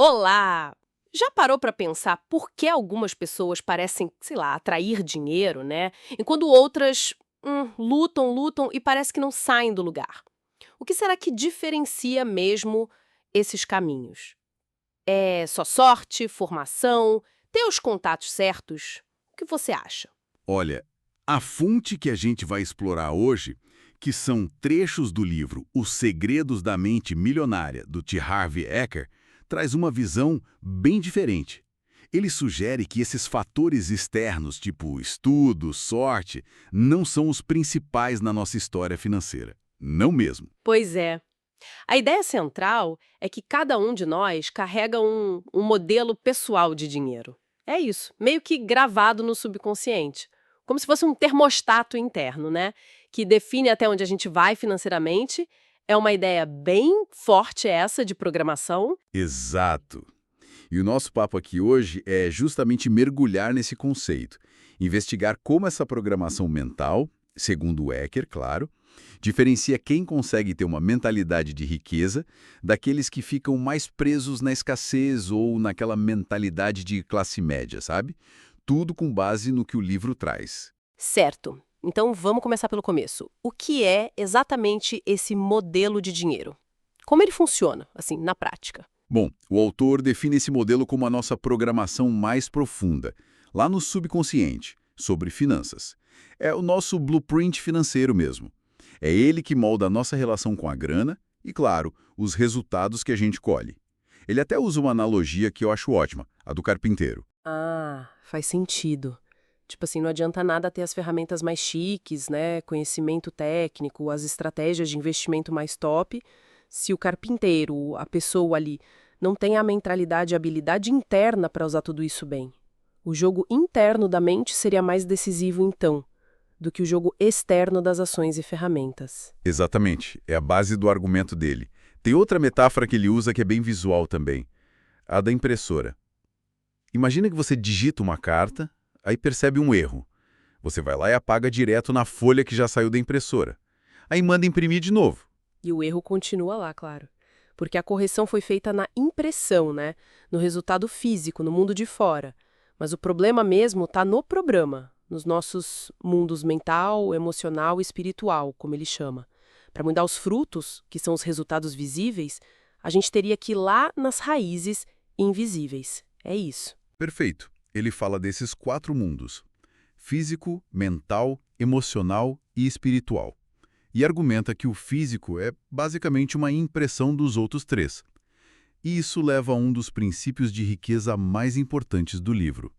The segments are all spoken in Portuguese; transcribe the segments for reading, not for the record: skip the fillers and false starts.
Olá! Já parou para pensar por que algumas pessoas parecem, sei lá, atrair dinheiro, né? Enquanto outras lutam, lutam e parece que não saem do lugar. O que será que diferencia mesmo esses caminhos? É só sorte, formação, ter os contatos certos? O que você acha? Olha, a fonte que a gente vai explorar hoje, que são trechos do livro Os Segredos da Mente Milionária, do T. Harv Eker, traz uma visão bem diferente. Ele sugere que esses fatores externos, tipo estudo, sorte, não são os principais na nossa história financeira. Não mesmo. Pois é. A ideia central é que cada um de nós carrega um modelo pessoal de dinheiro. É isso, meio que gravado no subconsciente. Como se fosse um termostato interno, né? Que define até onde a gente vai financeiramente. É uma ideia bem forte essa de programação. Exato. E o nosso papo aqui hoje é justamente mergulhar nesse conceito, investigar como essa programação mental, segundo o Eker, claro, diferencia quem consegue ter uma mentalidade de riqueza daqueles que ficam mais presos na escassez ou naquela mentalidade de classe média, sabe? Tudo com base no que o livro traz. Certo. Então vamos começar pelo começo. O que é exatamente esse modelo de dinheiro? Como ele funciona, assim, na prática? Bom, o autor define esse modelo como a nossa programação mais profunda, lá no subconsciente, sobre finanças. É o nosso blueprint financeiro mesmo. É ele que molda a nossa relação com a grana e, claro, os resultados que a gente colhe. Ele até usa uma analogia que eu acho ótima, a do carpinteiro. Ah, faz sentido. Tipo assim, não adianta nada ter as ferramentas mais chiques, né? Conhecimento técnico, as estratégias de investimento mais top, se o carpinteiro, a pessoa ali, não tem a mentalidade e habilidade interna para usar tudo isso bem. O jogo interno da mente seria mais decisivo, então, do que o jogo externo das ações e ferramentas. Exatamente, é a base do argumento dele. Tem outra metáfora que ele usa que é bem visual também, a da impressora. Imagina que você digita uma carta, aí percebe um erro. Você vai lá e apaga direto na folha que já saiu da impressora. Aí manda imprimir de novo. E o erro continua lá, claro. Porque a correção foi feita na impressão, né? No resultado físico, no mundo de fora. Mas o problema mesmo está no programa, nos nossos mundos mental, emocional e espiritual, como ele chama. Para mudar os frutos, que são os resultados visíveis, a gente teria que ir lá nas raízes invisíveis. É isso. Perfeito. Ele fala desses 4 mundos: físico, mental, emocional e espiritual. E argumenta que o físico é basicamente uma impressão dos outros 3. E isso leva a um dos princípios de riqueza mais importantes do livro.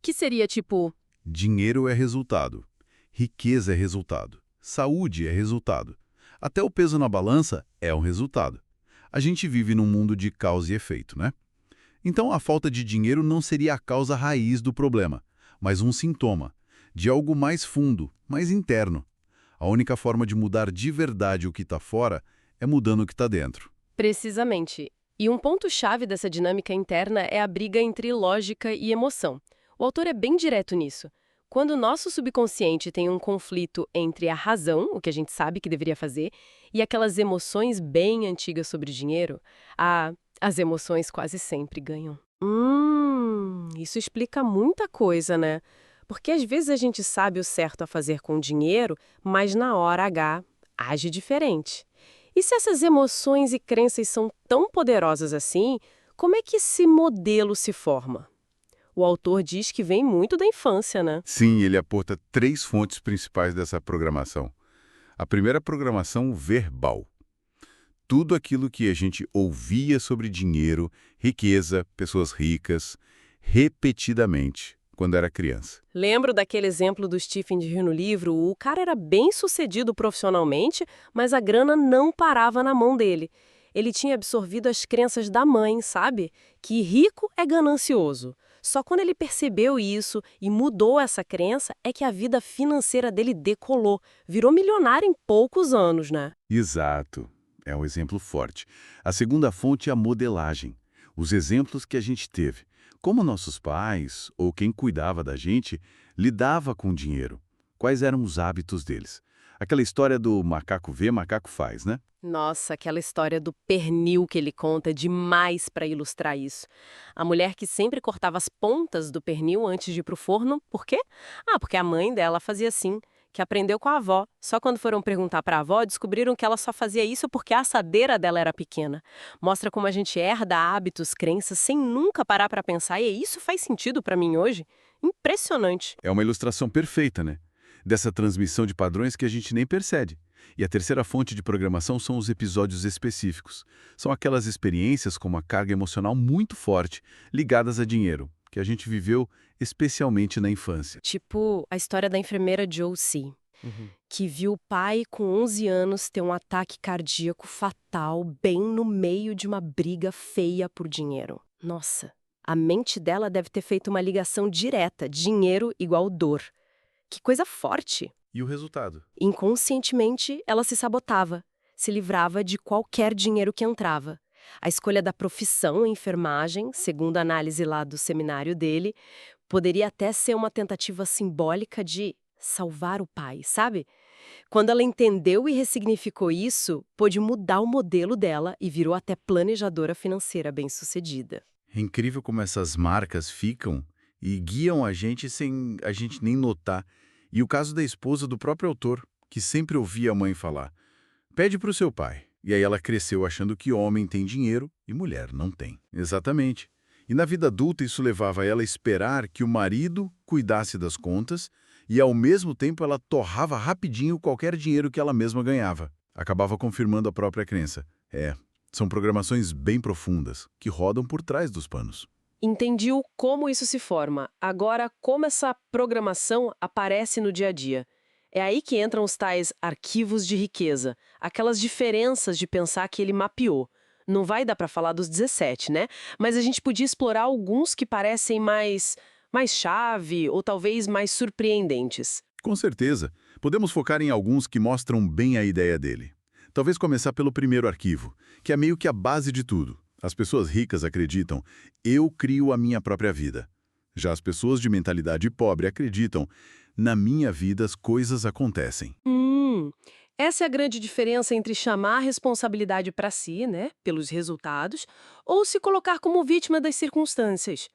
Que seria tipo, Dinheiro é resultado. Riqueza é resultado. Saúde é resultado. Até o peso na balança é um resultado. A gente vive num mundo de causa e efeito, né? Então a falta de dinheiro não seria a causa raiz do problema, mas um sintoma de algo mais fundo, mais interno. A única forma de mudar de verdade o que está fora é mudando o que está dentro. precisamente. E um ponto-chave dessa dinâmica interna é a briga entre lógica e emoção. O autor é bem direto nisso. Quando o nosso subconsciente tem um conflito entre a razão, o que a gente sabe que deveria fazer, e aquelas emoções bem antigas sobre dinheiro, as emoções quase sempre ganham. Isso explica muita coisa, né? Porque às vezes a gente sabe o certo a fazer com o dinheiro, mas na hora H age diferente. E se essas emoções e crenças são tão poderosas assim, como é que esse modelo se forma? O autor diz que vem muito da infância, né? Sim, ele aponta 3 fontes principais dessa programação. A primeira é a programação verbal. Tudo aquilo que a gente ouvia sobre dinheiro, riqueza, pessoas ricas, repetidamente, quando era criança. Lembro daquele exemplo do Stephen de Rio no livro, o cara era bem sucedido profissionalmente, mas a grana não parava na mão dele. Ele tinha absorvido as crenças da mãe, sabe? Que rico é ganancioso. Só quando ele percebeu isso e mudou essa crença é que a vida financeira dele decolou. Virou milionário em poucos anos, né? Exato. É um exemplo forte. A segunda fonte é a modelagem. Os exemplos que a gente teve. Como nossos pais, ou quem cuidava da gente, lidava com o dinheiro. Quais eram os hábitos deles? Aquela história do macaco vê, macaco faz, né? Nossa, aquela história do pernil que ele conta é demais para ilustrar isso. A mulher que sempre cortava as pontas do pernil antes de ir pro forno, por quê? Ah, porque a mãe dela fazia assim, que aprendeu com a avó. Só quando foram perguntar para a avó, descobriram que ela só fazia isso porque a assadeira dela era pequena. Mostra como a gente herda hábitos, crenças, sem nunca parar para pensar, e isso faz sentido para mim hoje? Impressionante. É uma ilustração perfeita, né? Dessa transmissão de padrões que a gente nem percebe. E a terceira fonte de programação são os episódios específicos. São aquelas experiências com uma carga emocional muito forte, ligadas a dinheiro, que a gente viveu especialmente na infância. Tipo a história da enfermeira Josie, que viu o pai com 11 anos ter um ataque cardíaco fatal bem no meio de uma briga feia por dinheiro. Nossa, a mente dela deve ter feito uma ligação direta, dinheiro igual dor. Que coisa forte! E o resultado? Inconscientemente, ela se sabotava, se livrava de qualquer dinheiro que entrava. A escolha da profissão, enfermagem, segundo a análise lá do seminário dele, poderia até ser uma tentativa simbólica de salvar o pai, sabe? Quando ela entendeu e ressignificou isso, pôde mudar o modelo dela e virou até planejadora financeira bem-sucedida. É incrível como essas marcas ficam e guiam a gente sem a gente nem notar. E o caso da esposa do próprio autor, que sempre ouvia a mãe falar: pede para o seu pai. E aí ela cresceu achando que homem tem dinheiro e mulher não tem. Exatamente. E na vida adulta isso levava ela a esperar que o marido cuidasse das contas e ao mesmo tempo ela torrava rapidinho qualquer dinheiro que ela mesma ganhava. Acabava confirmando a própria crença. São programações bem profundas, que rodam por trás dos panos. Entendi o como isso se forma. Agora, como essa programação aparece no dia a dia. É aí que entram os tais arquivos de riqueza, aquelas diferenças de pensar que ele mapeou. Não vai dar para falar dos 17, né? Mas a gente podia explorar alguns que parecem mais chave ou talvez mais surpreendentes. Com certeza. Podemos focar em alguns que mostram bem a ideia dele. Talvez começar pelo primeiro arquivo, que é meio que a base de tudo. As pessoas ricas acreditam: eu crio a minha própria vida. Já as pessoas de mentalidade pobre acreditam: na minha vida as coisas acontecem. Essa é a grande diferença entre chamar a responsabilidade para si, né, pelos resultados, ou se colocar como vítima das circunstâncias.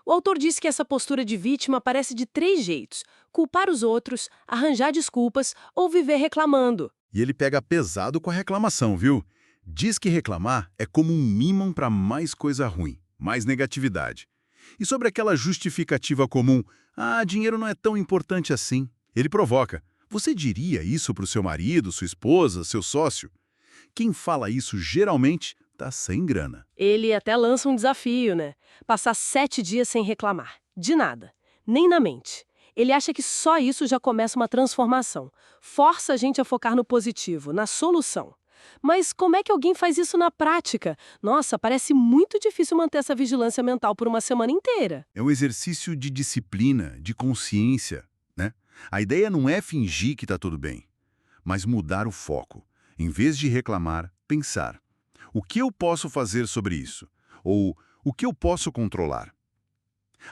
O autor diz que essa postura de vítima aparece de 3 jeitos: culpar os outros, arranjar desculpas ou viver reclamando. E ele pega pesado com a reclamação, viu? Diz que reclamar é como um ímã para mais coisa ruim, mais negatividade. E sobre aquela justificativa comum: dinheiro não é tão importante assim. Ele provoca: você diria isso para o seu marido, sua esposa, seu sócio? Quem fala isso geralmente está sem grana. Ele até lança um desafio, né? Passar 7 dias sem reclamar. De nada. Nem na mente. Ele acha que só isso já começa uma transformação. Força a gente a focar no positivo, na solução. Mas como é que alguém faz isso na prática? Nossa, parece muito difícil manter essa vigilância mental por uma semana inteira. É um exercício de disciplina, de consciência, né? A ideia não é fingir que está tudo bem, mas mudar o foco. Em vez de reclamar, pensar: o que eu posso fazer sobre isso? Ou o que eu posso controlar?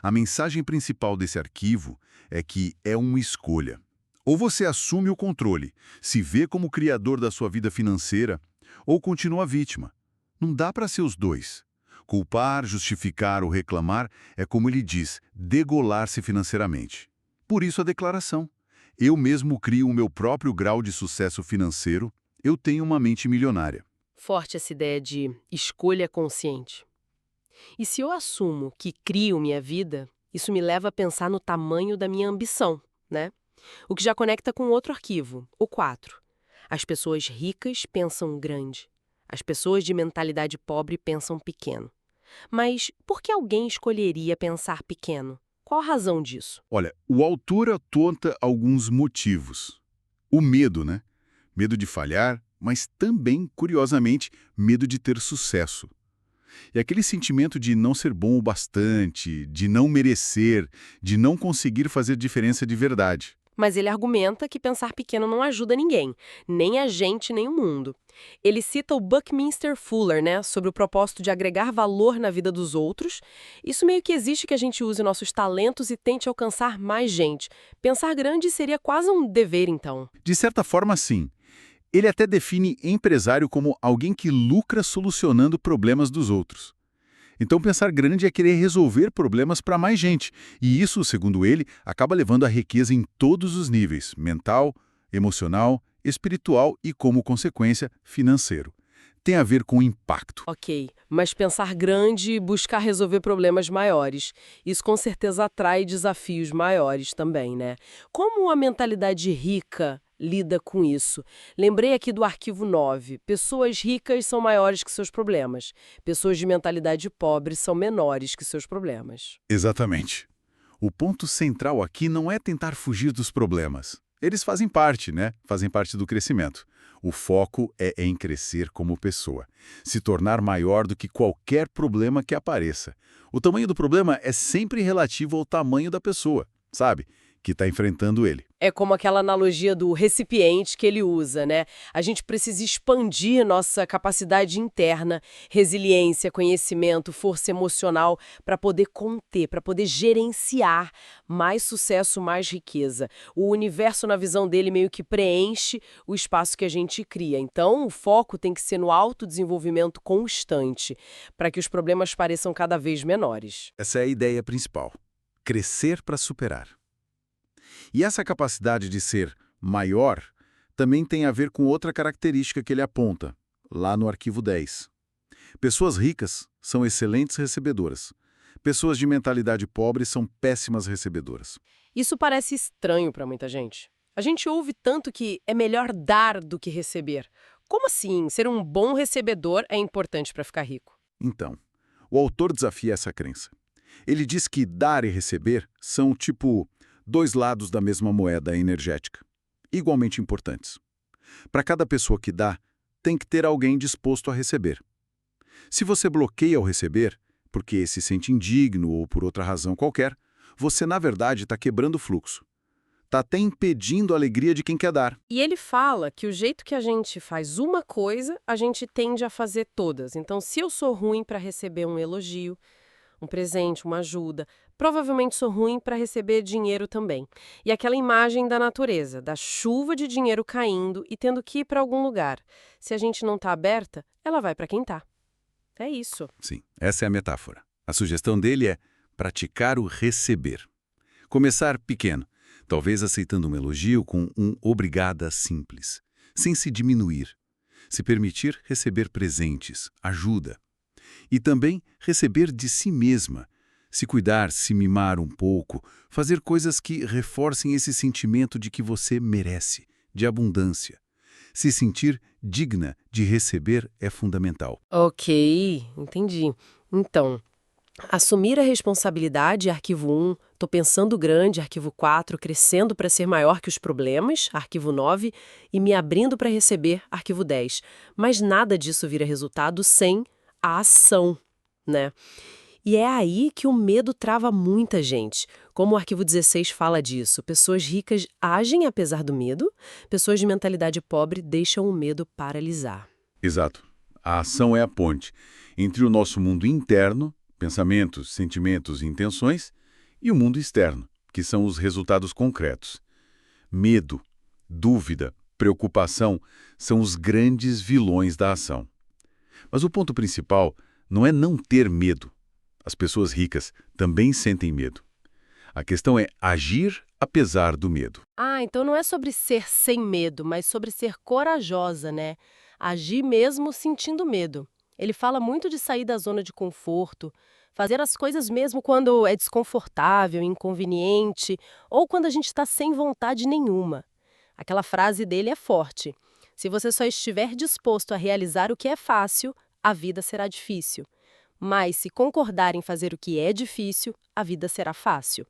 A mensagem principal desse arquivo é que é uma escolha. Ou você assume o controle, se vê como criador da sua vida financeira, ou continua vítima. Não dá para ser os dois. Culpar, justificar ou reclamar é, como ele diz, degolar-se financeiramente. Por isso a declaração: eu mesmo crio o meu próprio grau de sucesso financeiro, eu tenho uma mente milionária. Forte essa ideia de escolha consciente. E se eu assumo que crio minha vida, isso me leva a pensar no tamanho da minha ambição, né? O que já conecta com outro arquivo, o 4. As pessoas ricas pensam grande. As pessoas de mentalidade pobre pensam pequeno. Mas por que alguém escolheria pensar pequeno? Qual a razão disso? Olha, o autor aponta alguns motivos. O medo, né? Medo de falhar, mas também, curiosamente, medo de ter sucesso. E aquele sentimento de não ser bom o bastante, de não merecer, de não conseguir fazer diferença de verdade. Mas ele argumenta que pensar pequeno não ajuda ninguém, nem a gente, nem o mundo. Ele cita o Buckminster Fuller, né, sobre o propósito de agregar valor na vida dos outros. Isso meio que exige que a gente use nossos talentos e tente alcançar mais gente. Pensar grande seria quase um dever, então. De certa forma, sim. Ele até define empresário como alguém que lucra solucionando problemas dos outros. Então, pensar grande é querer resolver problemas para mais gente. E isso, segundo ele, acaba levando à riqueza em todos os níveis: mental, emocional, espiritual e, como consequência, financeiro. Tem a ver com impacto. Ok, mas pensar grande e buscar resolver problemas maiores. Isso com certeza atrai desafios maiores também, né? Como a mentalidade rica lida com isso? Lembrei aqui do arquivo 9. Pessoas ricas são maiores que seus problemas. Pessoas de mentalidade pobre são menores que seus problemas. Exatamente. O ponto central aqui não é tentar fugir dos problemas. Eles fazem parte, né? Fazem parte do crescimento. O foco é em crescer como pessoa, se tornar maior do que qualquer problema que apareça. O tamanho do problema é sempre relativo ao tamanho da pessoa, sabe? Que está enfrentando ele. É como aquela analogia do recipiente que ele usa, né? A gente precisa expandir nossa capacidade interna, resiliência, conhecimento, força emocional, para poder conter, para poder gerenciar mais sucesso, mais riqueza. O universo, na visão dele, meio que preenche o espaço que a gente cria. Então, o foco tem que ser no autodesenvolvimento constante, para que os problemas pareçam cada vez menores. Essa é a ideia principal. Crescer para superar. E essa capacidade de ser maior também tem a ver com outra característica que ele aponta, lá no arquivo 10. Pessoas ricas são excelentes recebedoras. Pessoas de mentalidade pobre são péssimas recebedoras. Isso parece estranho para muita gente. A gente ouve tanto que é melhor dar do que receber. Como assim? Ser um bom recebedor é importante para ficar rico? Então, o autor desafia essa crença. Ele diz que dar e receber são, tipo, dois lados da mesma moeda energética, igualmente importantes. Para cada pessoa que dá, tem que ter alguém disposto a receber. Se você bloqueia ao receber, porque se sente indigno ou por outra razão qualquer, você, na verdade, está quebrando o fluxo. Está até impedindo a alegria de quem quer dar. E ele fala que o jeito que a gente faz uma coisa, a gente tende a fazer todas. Então, se eu sou ruim para receber um elogio, um presente, uma ajuda, provavelmente sou ruim para receber dinheiro também. E aquela imagem da natureza, da chuva de dinheiro caindo e tendo que ir para algum lugar. Se a gente não está aberta, ela vai para quem está. É isso. Sim, essa é a metáfora. A sugestão dele é praticar o receber. Começar pequeno, talvez aceitando um elogio com um obrigada simples, sem se diminuir. Se permitir receber presentes, ajuda. E também receber de si mesma. Se cuidar, se mimar um pouco, fazer coisas que reforcem esse sentimento de que você merece, de abundância. Se sentir digna de receber é fundamental. Ok, entendi. Então, assumir a responsabilidade, arquivo 1, tô pensando grande, arquivo 4, crescendo para ser maior que os problemas, arquivo 9, e me abrindo para receber, arquivo 10. Mas nada disso vira resultado sem a ação, né? E é aí que o medo trava muita gente. Como o arquivo 16 fala disso, pessoas ricas agem apesar do medo, pessoas de mentalidade pobre deixam o medo paralisar. Exato. A ação é a ponte entre o nosso mundo interno, pensamentos, sentimentos e intenções, e o mundo externo, que são os resultados concretos. Medo, dúvida, preocupação são os grandes vilões da ação. Mas o ponto principal não é não ter medo. As pessoas ricas também sentem medo. A questão é agir apesar do medo. Ah, então não é sobre ser sem medo, mas sobre ser corajosa, né? Agir mesmo sentindo medo. Ele fala muito de sair da zona de conforto, fazer as coisas mesmo quando é desconfortável, inconveniente, ou quando a gente está sem vontade nenhuma. Aquela frase dele é forte. Se você só estiver disposto a realizar o que é fácil, a vida será difícil. Mas se concordar em fazer o que é difícil, a vida será fácil.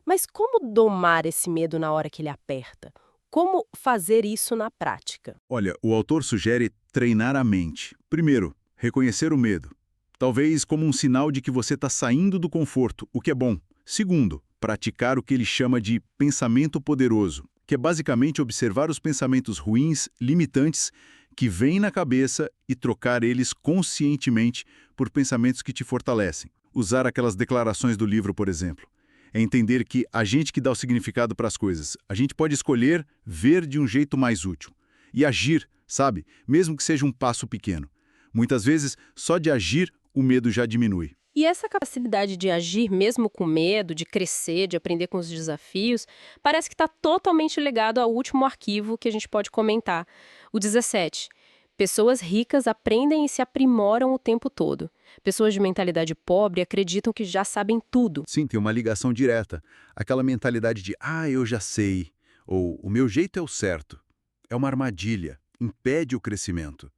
Mas como domar esse medo na hora que ele aperta? Como fazer isso na prática? Olha, o autor sugere treinar a mente. Primeiro, reconhecer o medo. Talvez como um sinal de que você está saindo do conforto, o que é bom. Segundo, praticar o que ele chama de pensamento poderoso, que é basicamente observar os pensamentos ruins, limitantes, que vêm na cabeça e trocar eles conscientemente por pensamentos que te fortalecem. Usar aquelas declarações do livro, por exemplo. É entender que a gente que dá o significado para as coisas, a gente pode escolher ver de um jeito mais útil. E agir, sabe? Mesmo que seja um passo pequeno. Muitas vezes, só de agir, o medo já diminui. E essa capacidade de agir mesmo com medo, de crescer, de aprender com os desafios, parece que está totalmente ligado ao último arquivo que a gente pode comentar, o 17. Pessoas ricas aprendem e se aprimoram o tempo todo. Pessoas de mentalidade pobre acreditam que já sabem tudo. Sim, tem uma ligação direta. Aquela mentalidade de, eu já sei, ou o meu jeito é o certo. É uma armadilha, impede o crescimento.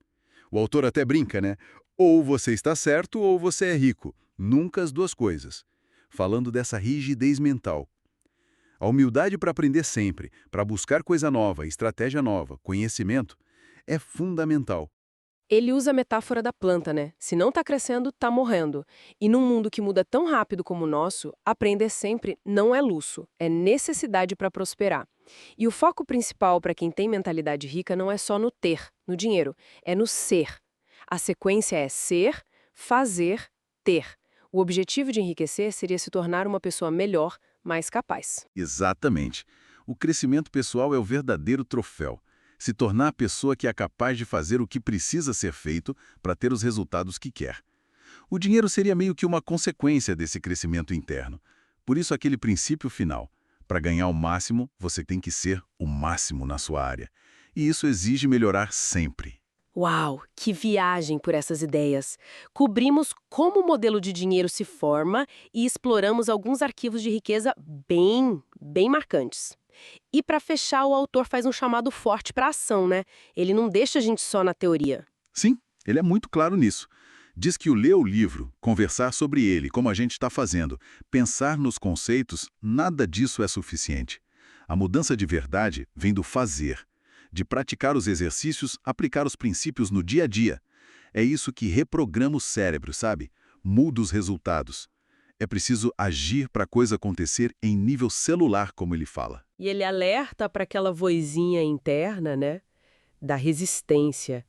O autor até brinca, né? Ou você está certo ou você é rico. Nunca as duas coisas. Falando dessa rigidez mental. A humildade para aprender sempre, para buscar coisa nova, estratégia nova, conhecimento, é fundamental. Ele usa a metáfora da planta, né? Se não está crescendo, está morrendo. E num mundo que muda tão rápido como o nosso, aprender sempre não é luxo, é necessidade para prosperar. E o foco principal para quem tem mentalidade rica não é só no ter, no dinheiro, é no ser. A sequência é ser, fazer, ter. O objetivo de enriquecer seria se tornar uma pessoa melhor, mais capaz. Exatamente. O crescimento pessoal é o verdadeiro troféu. Se tornar a pessoa que é capaz de fazer o que precisa ser feito para ter os resultados que quer. O dinheiro seria meio que uma consequência desse crescimento interno. Por isso, aquele princípio final. Para ganhar o máximo, você tem que ser o máximo na sua área. E isso exige melhorar sempre. Uau, que viagem por essas ideias! Cobrimos como o modelo de dinheiro se forma e exploramos alguns arquivos de riqueza bem marcantes. E para fechar, o autor faz um chamado forte para a ação, né? Ele não deixa a gente só na teoria. Sim, ele é muito claro nisso. Diz que o ler o livro, conversar sobre ele, como a gente está fazendo, pensar nos conceitos, nada disso é suficiente. A mudança de verdade vem do fazer, de praticar os exercícios, aplicar os princípios no dia a dia. É isso que reprograma o cérebro, sabe? Muda os resultados. É preciso agir para a coisa acontecer em nível celular, como ele fala. E ele alerta para aquela vozinha interna, né? Da resistência,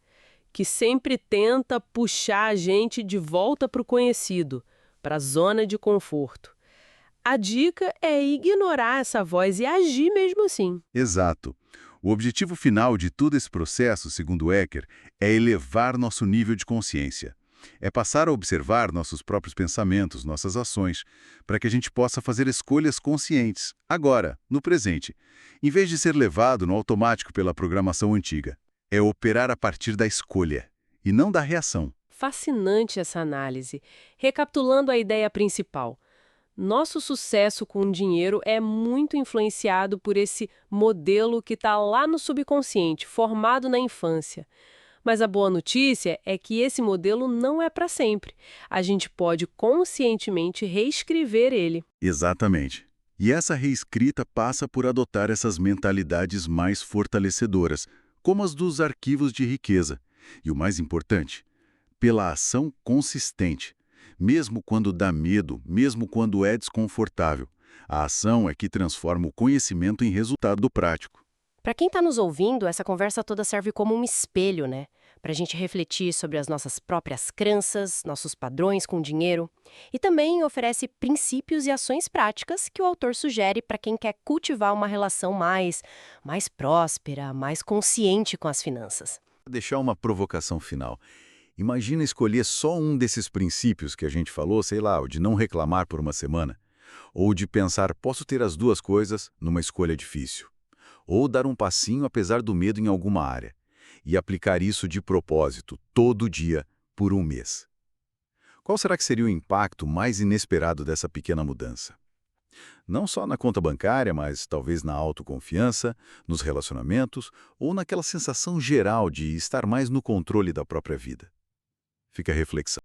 que sempre tenta puxar a gente de volta para o conhecido, para a zona de conforto. A dica é ignorar essa voz e agir mesmo assim. Exato. O objetivo final de todo esse processo, segundo Ecker, é elevar nosso nível de consciência. É passar a observar nossos próprios pensamentos, nossas ações, para que a gente possa fazer escolhas conscientes, agora, no presente, em vez de ser levado no automático pela programação antiga. É operar a partir da escolha, e não da reação. Fascinante essa análise. Recapitulando a ideia principal. Nosso sucesso com o dinheiro é muito influenciado por esse modelo que está lá no subconsciente, formado na infância. Mas a boa notícia é que esse modelo não é para sempre. A gente pode conscientemente reescrever ele. Exatamente. E essa reescrita passa por adotar essas mentalidades mais fortalecedoras, como as dos arquivos de riqueza. E o mais importante, pela ação consistente. Mesmo quando dá medo, mesmo quando é desconfortável. A ação é que transforma o conhecimento em resultado prático. Para quem está nos ouvindo, essa conversa toda serve como um espelho, né? Para a gente refletir sobre as nossas próprias crenças, nossos padrões com dinheiro. E também oferece princípios e ações práticas que o autor sugere para quem quer cultivar uma relação mais próspera, mais consciente com as finanças. Vou deixar uma provocação final. Imagina escolher só um desses princípios que a gente falou, sei lá, o de não reclamar por uma semana. Ou de pensar, posso ter as duas coisas numa escolha difícil. Ou dar um passinho apesar do medo em alguma área. E aplicar isso de propósito, todo dia, por um mês. Qual será que seria o impacto mais inesperado dessa pequena mudança? Não só na conta bancária, mas talvez na autoconfiança, nos relacionamentos ou naquela sensação geral de estar mais no controle da própria vida. Fica a reflexão.